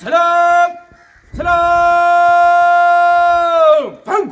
سلام سلام فنگ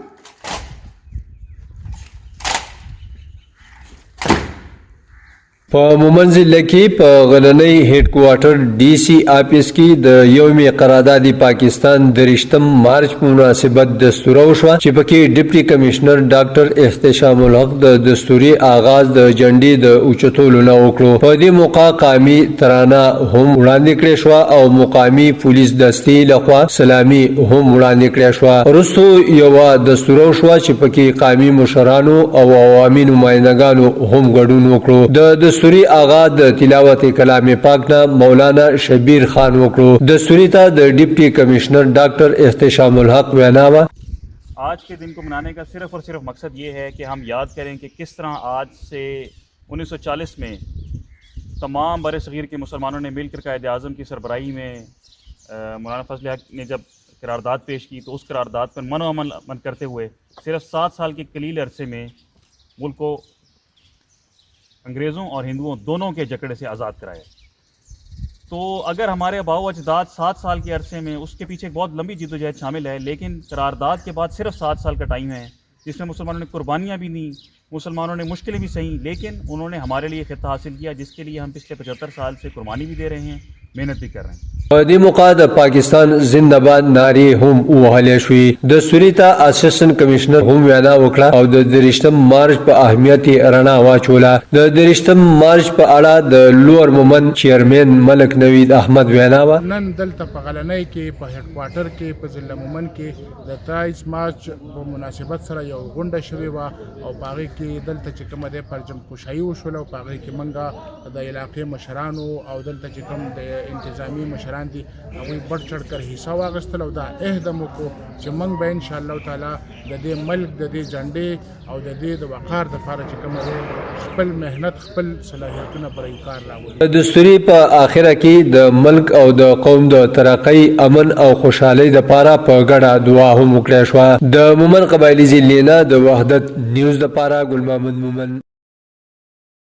په مومند ضلع کې په غننۍ هډ کوارټر ډي سي آفیس کې د یوم قراردادي پاکستان د 30 مارچ په مناسبت دستور وشوه چې پکې ډیپټي کمشنر ډاکټر احتشام الحق د دستوري آغاز د جنډې د اوچتولو نه وکړو. په دې موقع قامي ترانه هم وړاندې کړې شوه او مقامي پولیس دستې لخوا سلامي هم وړاندې کړې شوه. وروستو یوه دستور وشوه چې پکې قامي مشرانو او عوامي نمایندګانو هم ګډون وکړو. د دستوري آغاز د تلاوت کلام پاک نه مولانا شبیر خان وکړو. دستوري ته د ډیپټي کمشنر ډاکټر احتشام الحق وینا وا आज के दिन को मनाने का सिर्फ और सिर्फ मकसद ये है कि हम याद करें कि किस तरह आज से 1940 में तमाम बर सग़ीर के मुसलमानों ने मिलकर कायद आज़म की सरबराही में मौलाना फजल हक ने जब करारदाद पेश की तो उस करारदाद पर मनो अमल करते हुए सिर्फ 7 साल के कलील अरसे में मुल्क को अंग्रेज़ों और हिंदुओं दोनों के जकड़े से आज़ाद कराया. तो अगर हमारे आबाओ अजदाद 7 साल के अरसे में उसके पीछे एक बहुत लंबी जद्दोजहद शामिल है, लेकिन करारदाद के बाद सिर्फ 7 साल का टाइम है जिसमें मुसलमानों ने कुर्बानियाँ भी दी, मुसलमानों ने मुश्किलें भी सही, लेकिन उन्होंने हमारे लिए खिता हासिल किया जिसके लिए हम पिछले 75 साल से कुर्बानी भी दे रहे हैं, मेहनत भी कर रहे हैं. په دې موقع د پاکستان زنده‌باد نارې هم ووهلې شوې. دستوري ته اسسټنټ کمشنر هم وینا وکړه او د 30 مارچ په اهمیت رڼا واچوله. د 30 مارچ په اړه د لوړ مومند چیرمن ملک نوید احمد وینا وا نن دلته په غلنۍ کې په هډ کوارټر کې په ضلع مومند کې د 23 مارچ په مناسبت سره یو غونډه شوې وه او په هغې کې دلته چې کومه دی پرچم کشایي وشوله او په هغې کې موږ د علاقې مشرانو او دلته چې کوم د انتظامي مشران دي هغوی بڑ چڑھ کر حصہ واخیستل او دا عهد مو وکړو چې موږ به انشاءالله تعالی د دې ملک د دې جنډې او د دې د وقار دپاره چې کومه دی خپل محنت خپل صلاحیتونه پر کار راولو. دستوري په آخره کې د ملک او د قوم د ترقۍ امن او خوشحالۍ دپاره په ګډه دعا هم وکړه شوه. د مومند قبایلي ضلع نه د وحدت نیوز دپاره ګل محمد مومند.